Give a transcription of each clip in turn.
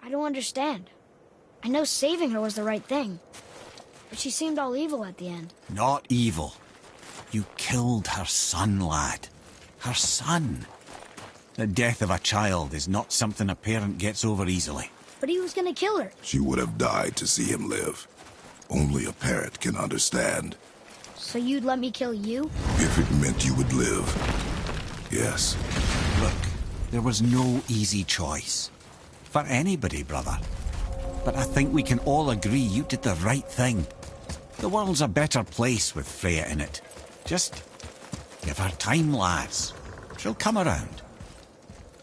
I don't understand. I know saving her was the right thing, but she seemed all evil at the end. Not evil. You killed her son, lad. Her son. The death of a child is not something a parent gets over easily. But he was gonna kill her. She would have died to see him live. Only a parent can understand. So you'd let me kill you? If it meant you would live. Yes. Look, there was no easy choice. For anybody, brother. But I think we can all agree you did the right thing. The world's a better place with Freya in it. Just give her time, lads. She'll come around.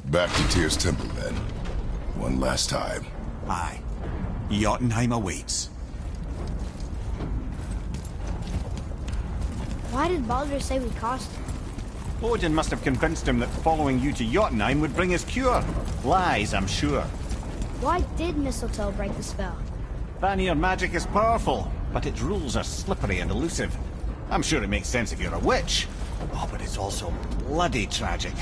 Back to Tyr's temple, then. One last time. Aye. Jotunheim awaits. Why did Baldur say we cost him? Odin must have convinced him that following you to Jotunheim would bring his cure. Lies, I'm sure. Why did mistletoe break the spell? Vanir magic is powerful, but its rules are slippery and elusive. I'm sure it makes sense if you're a witch. Oh, but it's also bloody tragic.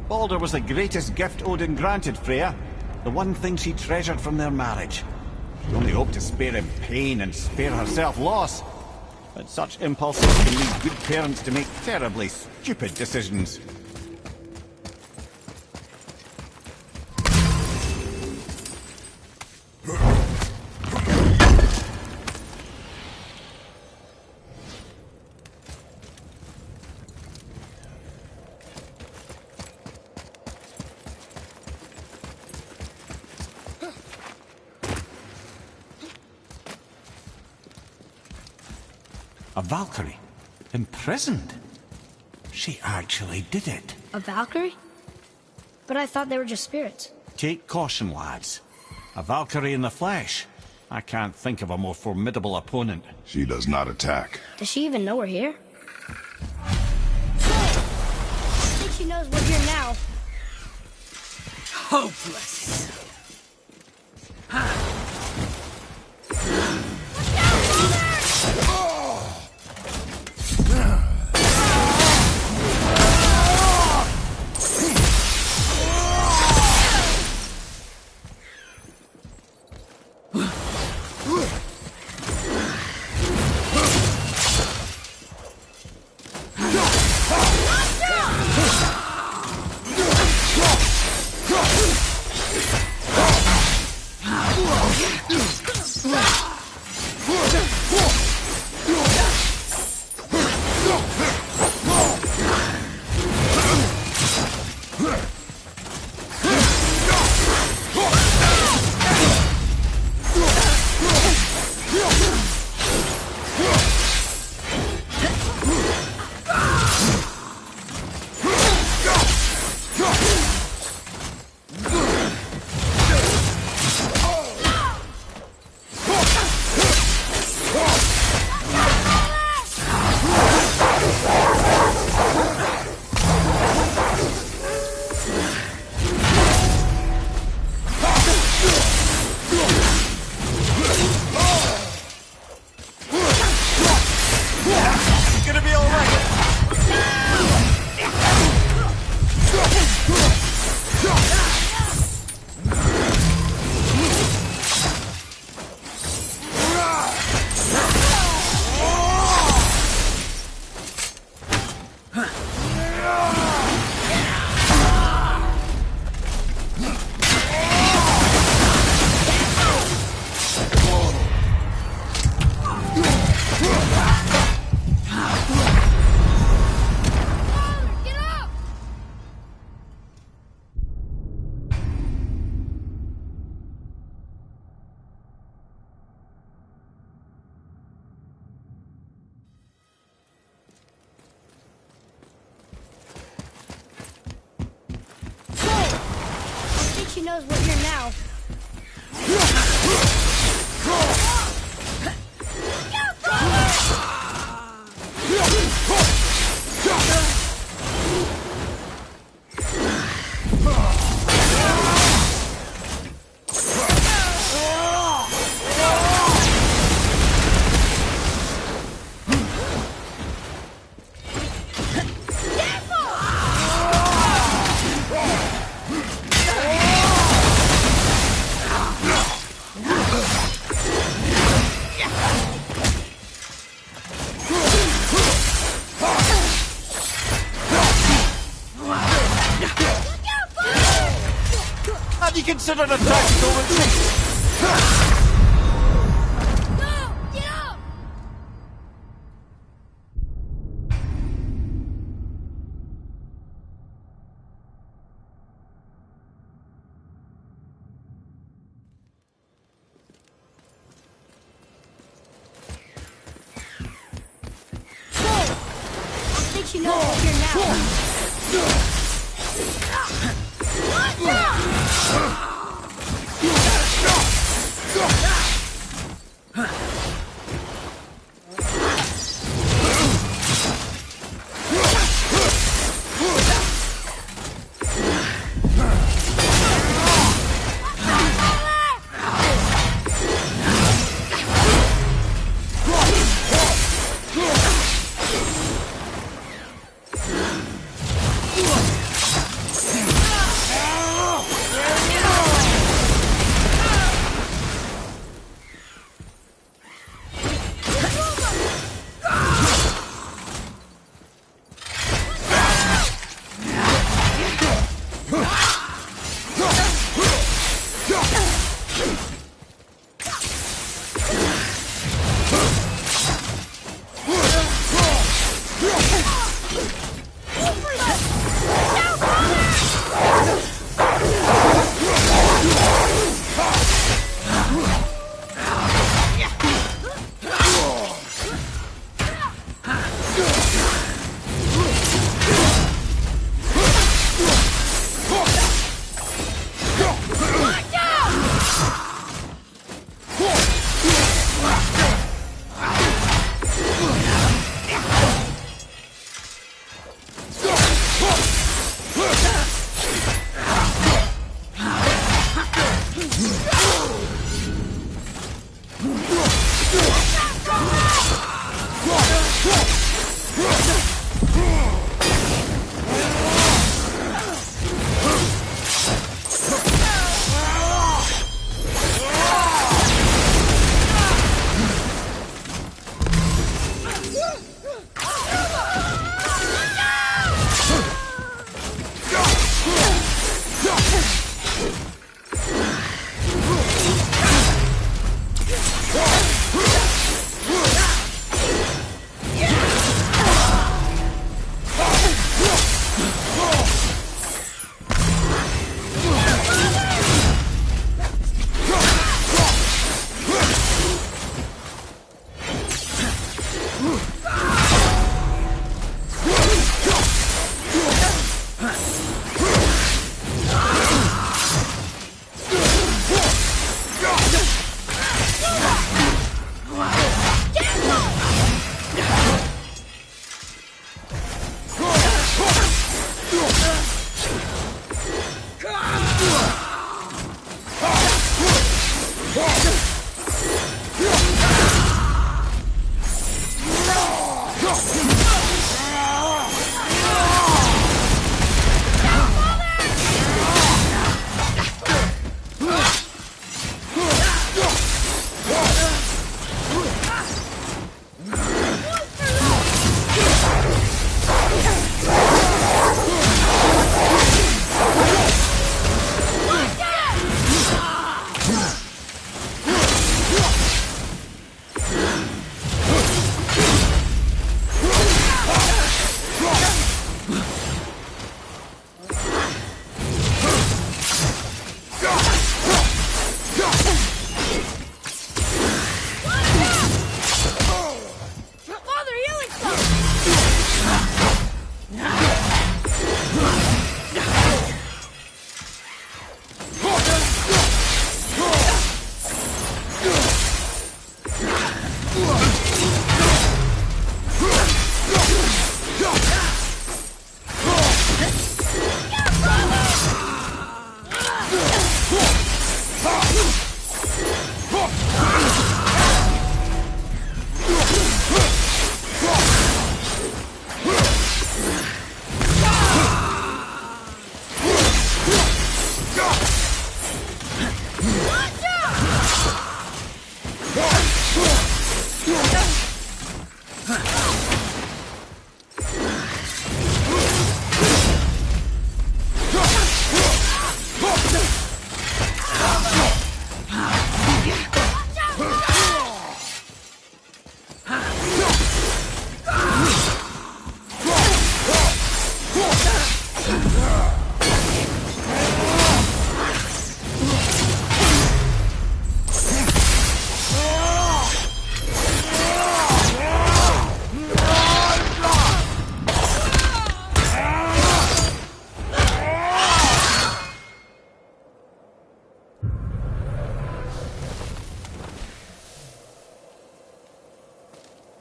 Baldur was the greatest gift Odin granted Freya. The one thing she treasured from their marriage. She only hoped to spare him pain and spare herself loss. But such impulses can lead good parents to make terribly stupid decisions. A Valkyrie? Imprisoned? She actually did it. A Valkyrie? But I thought they were just spirits. Take caution, lads. A Valkyrie in the flesh. I can't think of a more formidable opponent. She does not attack. Does she even know we're here? I think she knows we're here now. Hopeless. She knows we're here now. Ah! consider a tactical retreat. No! Get up! I think she knows we're here now.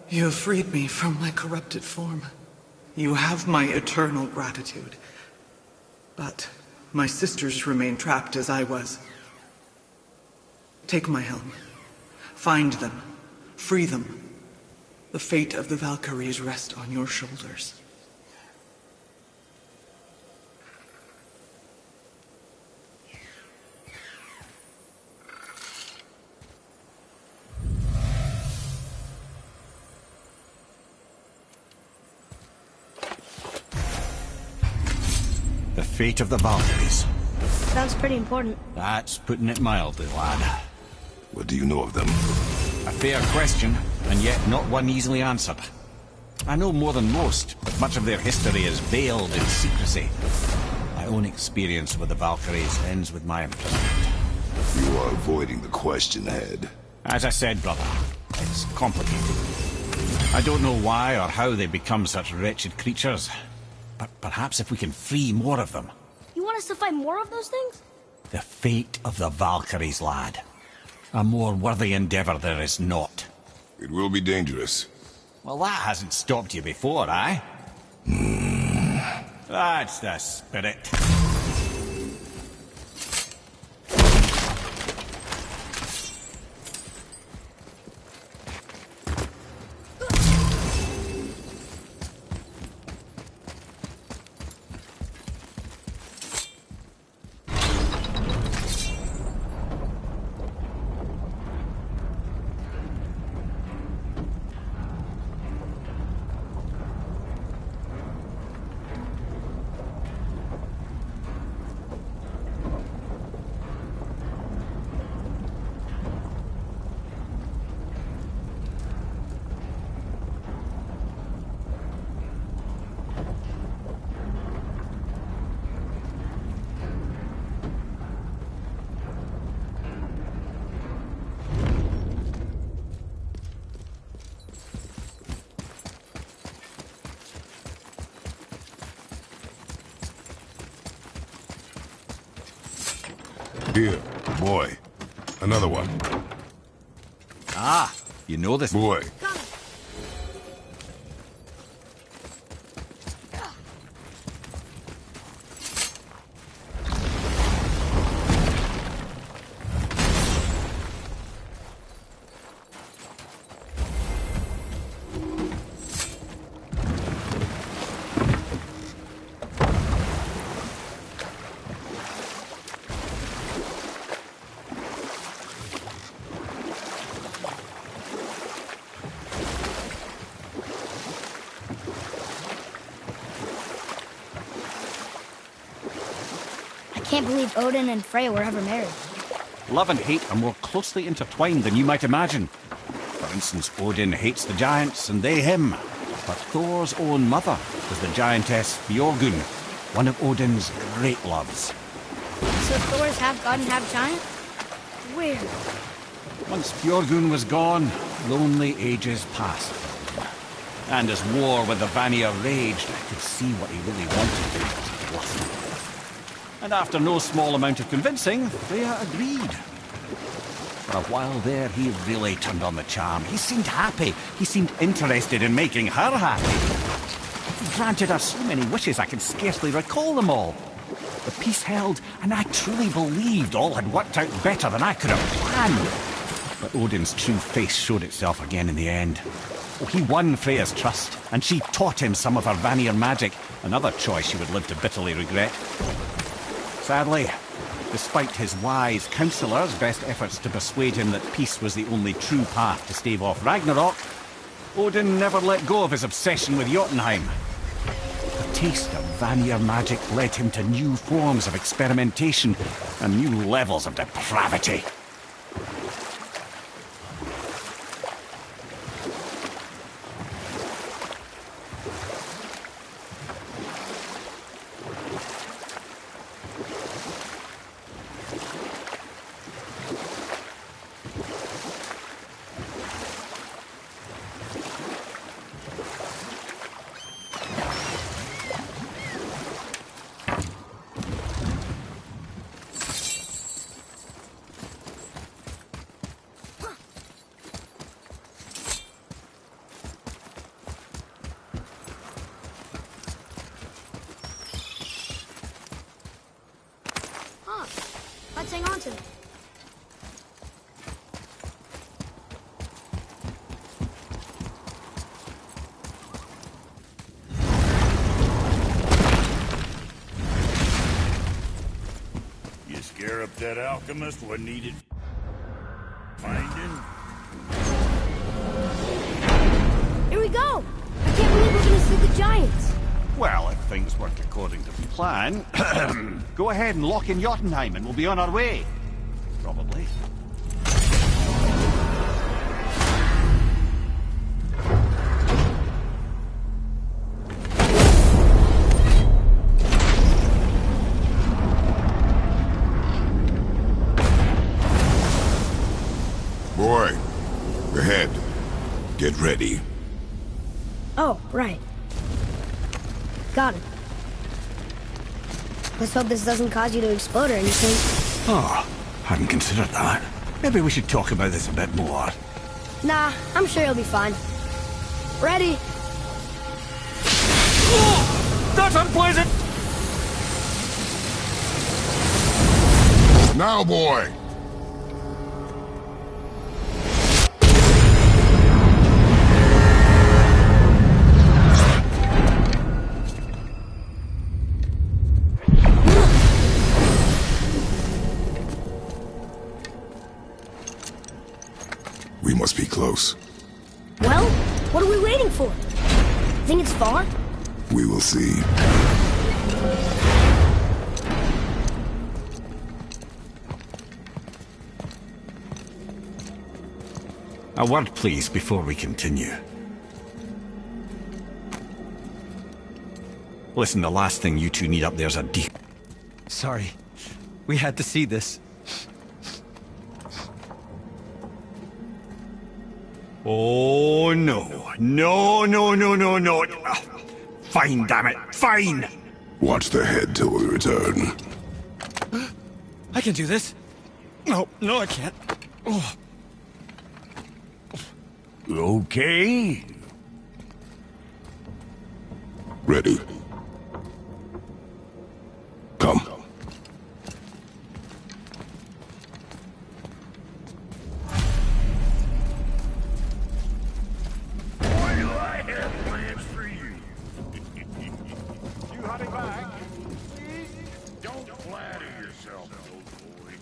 You have freed me from my corrupted form. You have my eternal gratitude. But my sisters remain trapped as I was. Take my helm. Find them. Free them. The fate of the Valkyries rests on your shoulders. The fate of the Valkyries. Sounds pretty important. That's putting it mildly, lad. What do you know of them? A fair question, and yet not one easily answered. I know more than most, but much of their history is veiled in secrecy. My own experience with the Valkyries ends with my imprisonment. You are avoiding the question, Head. As I said, brother, it's complicated. I don't know why or how they become such wretched creatures, but perhaps if we can free more of them. You want us to fight more of those things? The fate of the Valkyries, lad. A more worthy endeavor there is not. It will be dangerous. Well, that hasn't stopped you before, eh? That's the spirit. Here, boy. Another one. Ah, you know this. Boy. I can't believe Odin and Freya were ever married. Love and hate are more closely intertwined than you might imagine. For instance, Odin hates the giants and they him. But Thor's own mother was the giantess Björgun, one of Odin's great loves. So Thor's half god and half giant? Weird. Once Björgun was gone, lonely ages passed. And as war with the Vanir raged, I could see what he really wanted to do. And after no small amount of convincing, Freya agreed. For a while there, he really turned on the charm. He seemed happy. He seemed interested in making her happy. He granted her so many wishes I can scarcely recall them all. The peace held, and I truly believed all had worked out better than I could have planned. But Odin's true face showed itself again in the end. Oh, he won Freya's trust, and she taught him some of her Vanir magic, another choice she would live to bitterly regret. Sadly, despite his wise counsellors' best efforts to persuade him that peace was the only true path to stave off Ragnarok, Odin never let go of his obsession with Jotunheim. The taste of Vanir magic led him to new forms of experimentation and new levels of depravity. that alchemist what needed finding? Here we go! I can't believe we're gonna see the giants. Well, if things work according to plan, go ahead and lock in Jotunheim and we'll be on our way. Probably. Boy, ahead. Get ready. Oh, right. Got it. Let's hope this doesn't cause you to explode or anything. Oh, hadn't considered that. Maybe we should talk about this a bit more. Nah, I'm sure you'll be fine. Ready? Oh, that's unpleasant! Now, boy! We must be close. Well, what are we waiting for? Think it's far? We will see. A word, please, before we continue. Listen, the last thing you two need up there's a deep... Sorry. We had to see this. Oh, no. No, no, no, no, no. Fine, damn it. Fine! Watch the head till we return. I can do this. No, no, I can't. Oh. Okay. Ready. Come. Why do I have plans for you? You hunting back? Don't flatter yourself, old boy.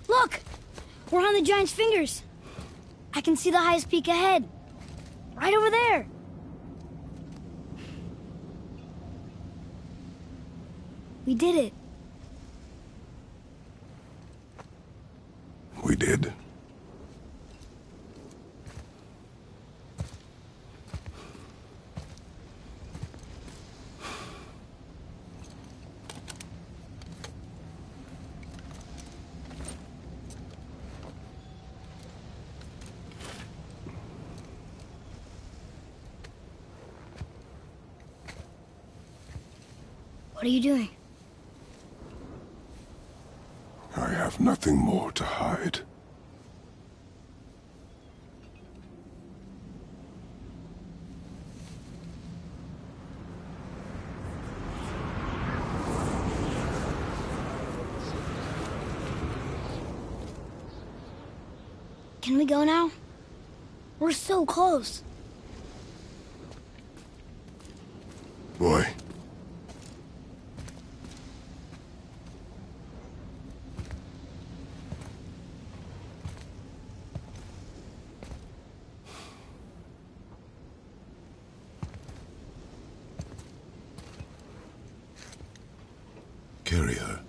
Look! We're on the giant's fingers. I can see the highest peak ahead. Right over there. We did it. We did. What are you doing? I have nothing more to hide. Can we go now? We're so close. Boy. Carry her.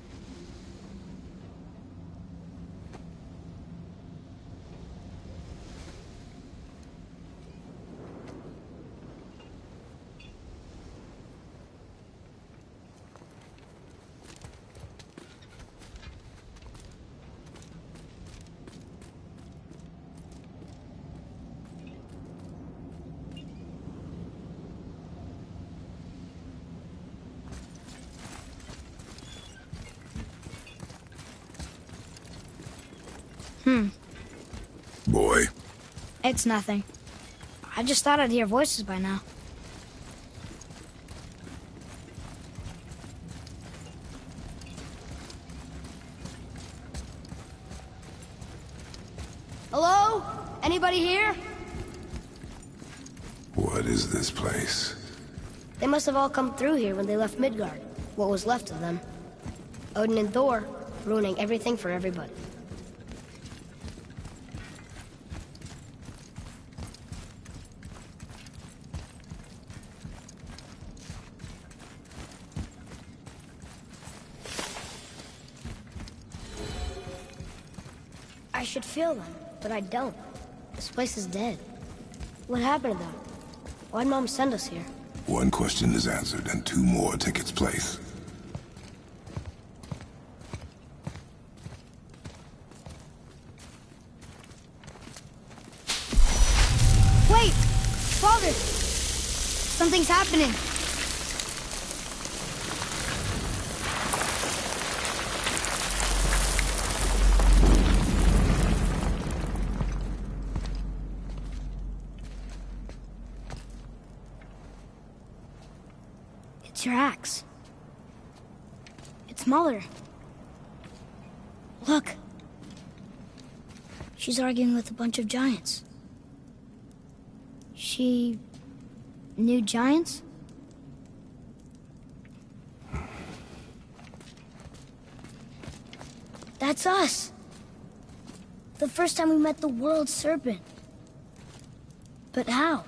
Boy, It's nothing. I just thought I'd hear voices by now. Hello? Anybody here? what is this place? They must have all come through here when they left Midgard. What was left of them. Odin and Thor, ruining everything for everybody. I should feel them, but I don't. This place is dead. What happened to them? Why'd Mom send us here? One question is answered and two more take its place. Wait! Father! Something's happening. It's your axe. It's Mother. Look. She's arguing with a bunch of giants. She knew giants? That's us. The first time we met the world serpent. But how?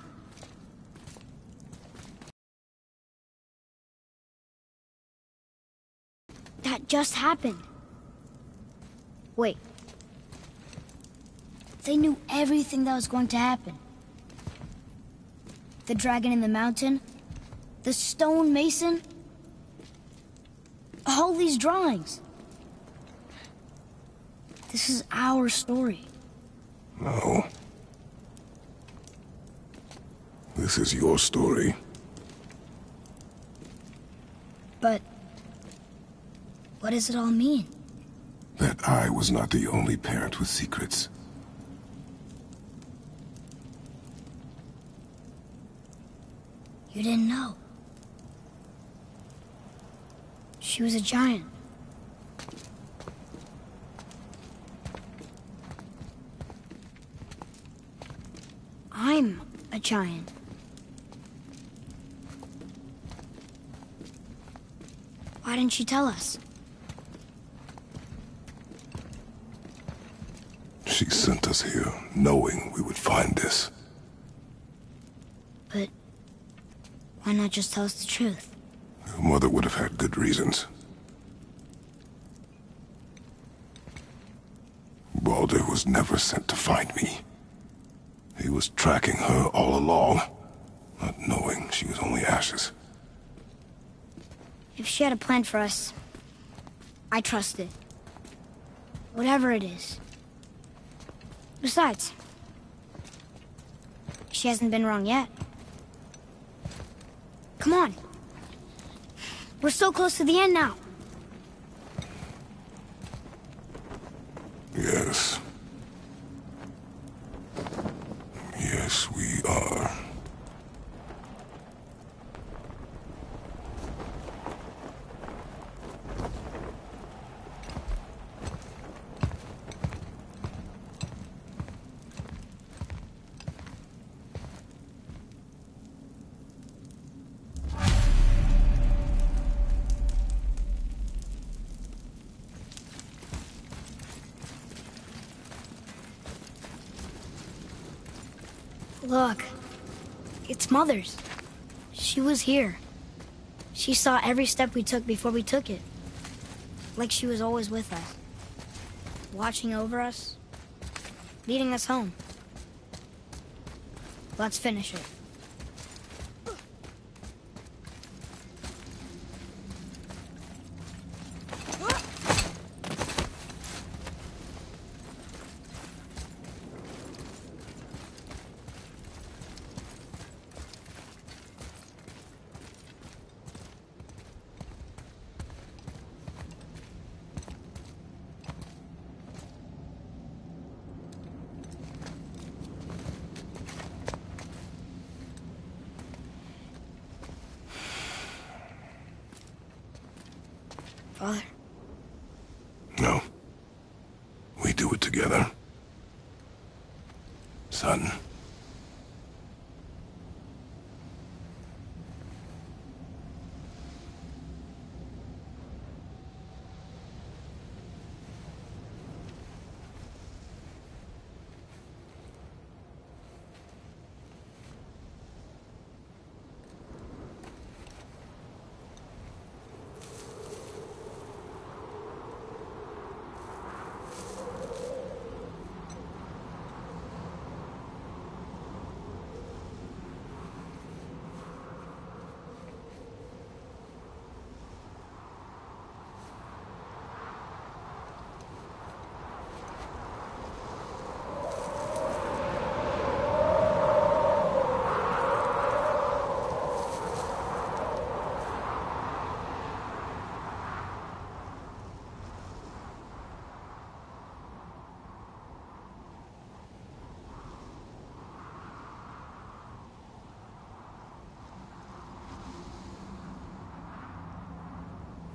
That just happened. Wait. They knew everything that was going to happen. The dragon in the mountain, the stone mason, all these drawings. This is our story. No. This is your story. But what does it all mean? That I was not the only parent with secrets. You didn't know. She was a giant. I'm a giant. Why didn't she tell us? She sent us here, knowing we would find this. But why not just tell us the truth? Your mother would have had good reasons. Baldur was never sent to find me. He was tracking her all along, not knowing she was only ashes. If she had a plan for us, I trust it. Whatever it is. Besides, she hasn't been wrong yet. Come on. We're so close to the end now. Yes. Yes, we are. Look, it's Mother's. She was here. She saw every step we took before we took it. Like she was always with us. Watching over us. Leading us home. Let's finish it. Father? No. We do it together. Son.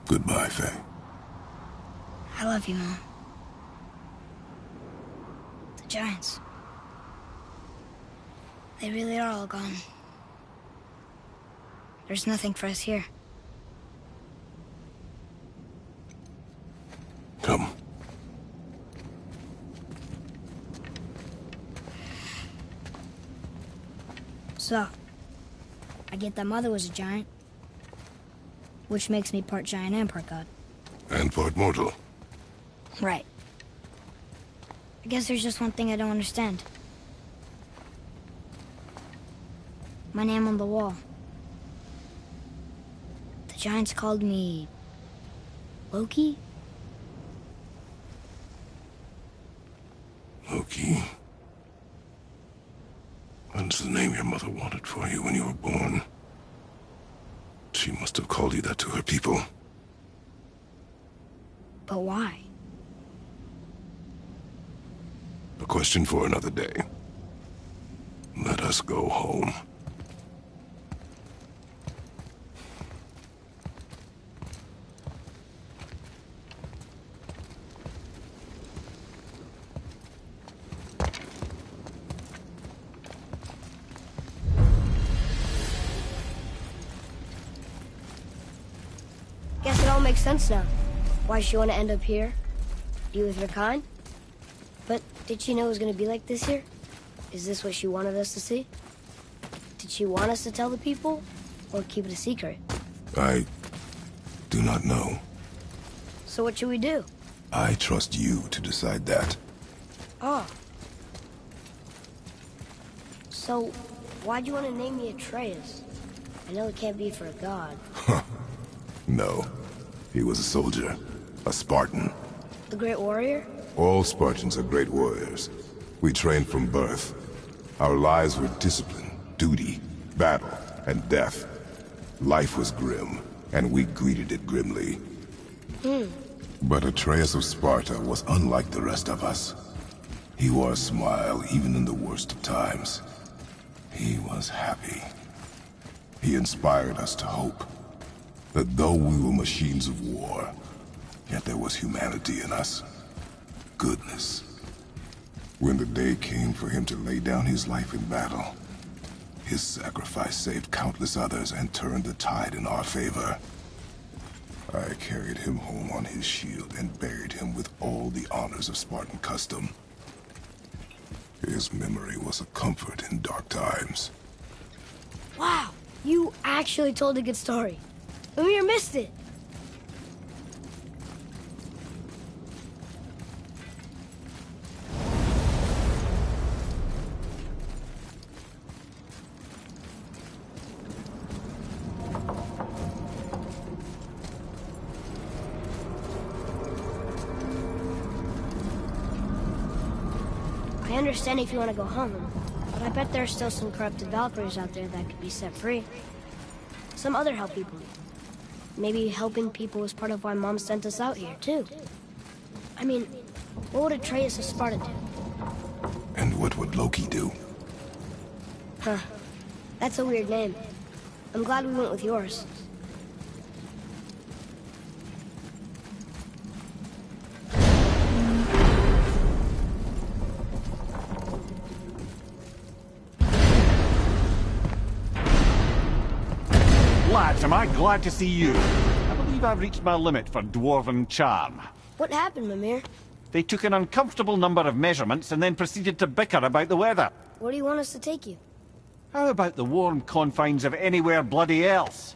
Goodbye, Faye. I love you, Mom. The Giants. They really are all gone. There's nothing for us here. Come. So, I get that Mother was a giant, which makes me part giant and part god. And part mortal. Right. I guess there's just one thing I don't understand. My name on the wall. The Giants called me... Loki? Loki. That's the name your mother wanted for you when you were born. She must have called you that to her people. But why? A question for another day. Let us go home. Guess it all makes sense now. Why she want to end up here? Be with her kind? But did she know it was going to be like this here? Is this what she wanted us to see? Did she want us to tell the people? Or keep it a secret? I do not know. So what should we do? I trust you to decide that. Oh. So, why'd you want to name me Atreus? I know it can't be for a god. No. He was a soldier. A Spartan. The Great Warrior? All Spartans are great warriors. We trained from birth. Our lives were discipline, duty, battle, and death. Life was grim, and we greeted it grimly. But Atreus of Sparta was unlike the rest of us. He wore a smile even in the worst of times. He was happy. He inspired us to hope that though we were machines of war, yet there was humanity in us. Goodness. When the day came for him to lay down his life in battle, his sacrifice saved countless others and turned the tide in our favor. I carried him home on his shield and buried him with all the honors of Spartan custom. His memory was a comfort in dark times. Wow, you actually told a good story. Amir missed it. I understand if you want to go home, but I bet there are still some corrupted Valkyries out there that could be set free. Some other help people. Maybe helping people was part of why Mom sent us out here, too. I mean, what would Atreus of Sparta do? And what would Loki do? Huh. That's a weird name. I'm glad we went with yours. am I glad to see you. I believe I've reached my limit for dwarven charm. What happened, Mimir? They took an uncomfortable number of measurements and then proceeded to bicker about the weather. Where do you want us to take you? How about the warm confines of anywhere bloody else?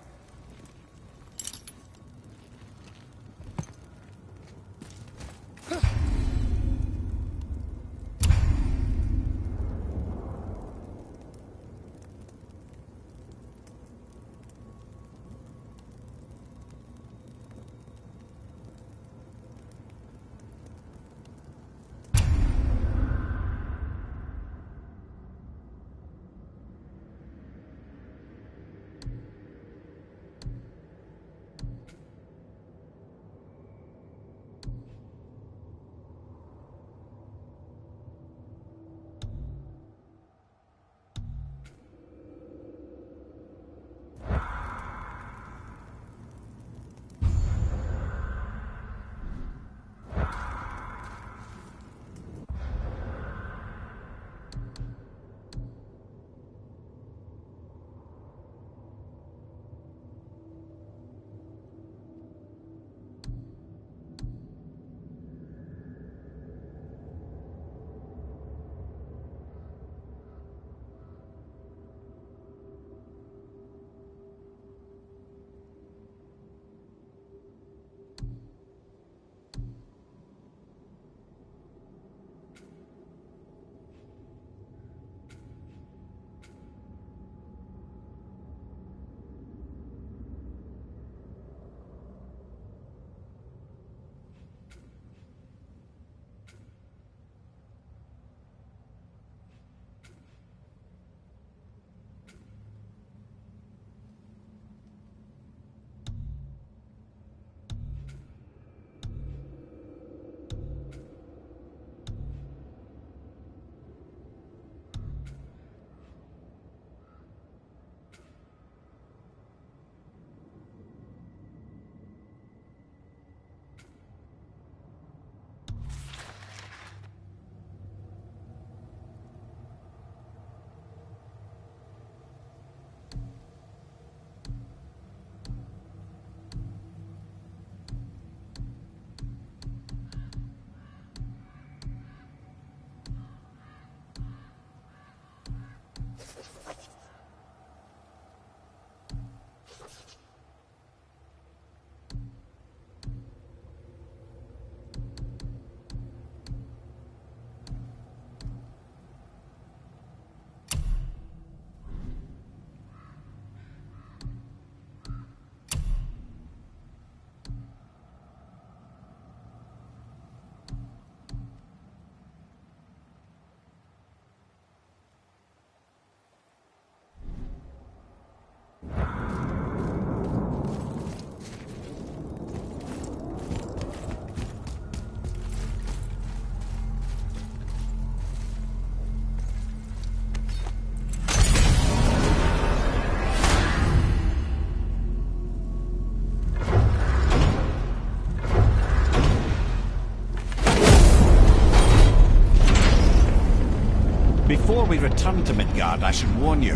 Before we return to Midgard, I should warn you.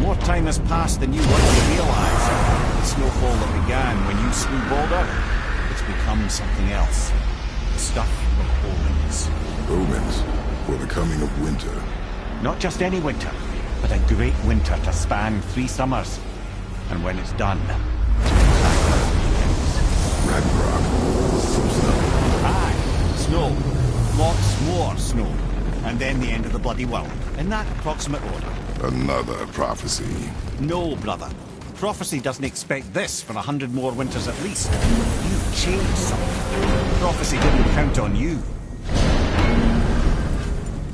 More time has passed than you want to realise. The snowfall that began when you slew Baldur, it's become something else. The stuff of omens. Omens for the coming of winter. Not just any winter, but a great winter to span 3 summers. And when it's done, Ragnarok. Some snow. aye, snow. Lots more snow. And then the end of the bloody world, in that approximate order. Another prophecy. No, brother. Prophecy doesn't expect this for 100 more winters at least. You've changed something. Prophecy didn't count on you.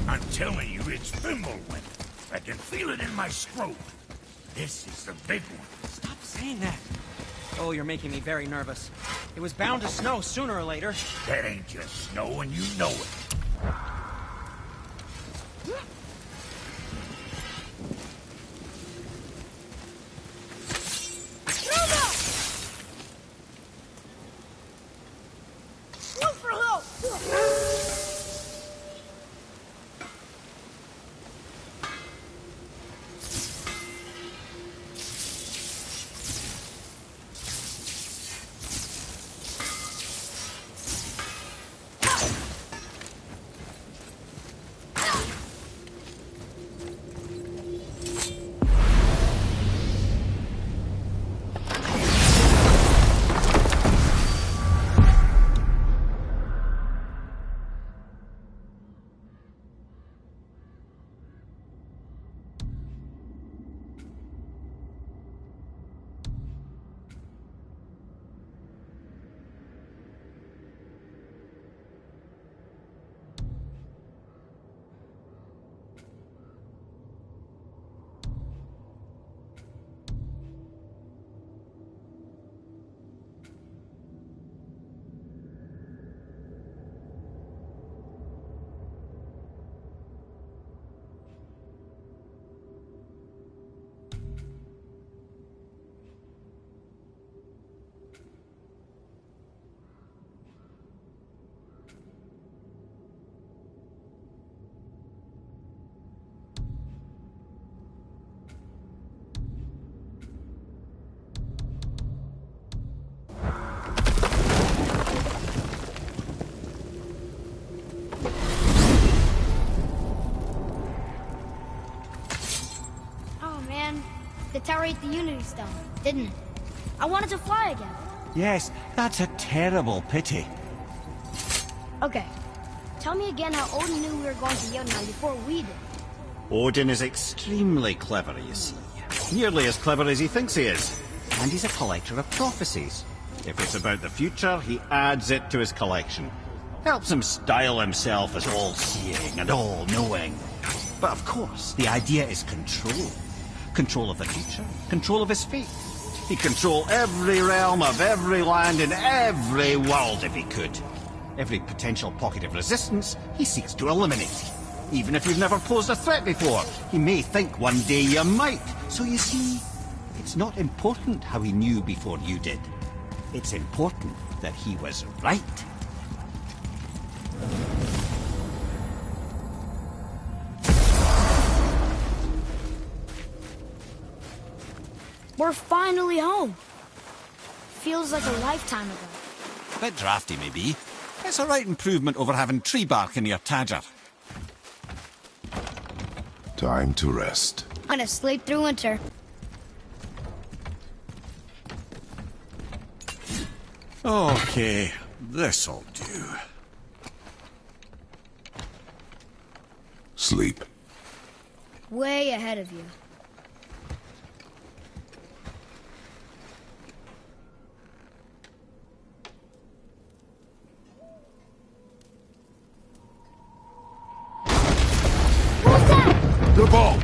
I'm telling you, it's Fimbulwinter. I can feel it in my scrotum. This is the big one. Stop saying that. Oh, you're making me very nervous. It was bound to snow sooner or later. That ain't just snow, and you know it. deteriorate the Unity Stone, didn't it? I wanted to fly again. Yes, that's a terrible pity. Okay. Tell me again how Odin knew we were going to Jotunheim before we did. Odin is extremely clever, you see. Nearly as clever as he thinks he is. And he's a collector of prophecies. If it's about the future, he adds it to his collection. Helps him style himself as all-seeing and all-knowing. But of course, the idea is control. Control of the future, control of his fate. He'd control every realm of every land in every world if he could. Every potential pocket of resistance, he seeks to eliminate. Even if you've never posed a threat before, he may think one day you might. So you see, it's not important how he knew before you did. It's important that he was right. We're finally home. Feels like a lifetime ago. Bit drafty, maybe. It's a right improvement over having tree bark in your tadger. Time to rest. I'm gonna sleep through winter. Okay, this'll do. Sleep. Way ahead of you. The ball!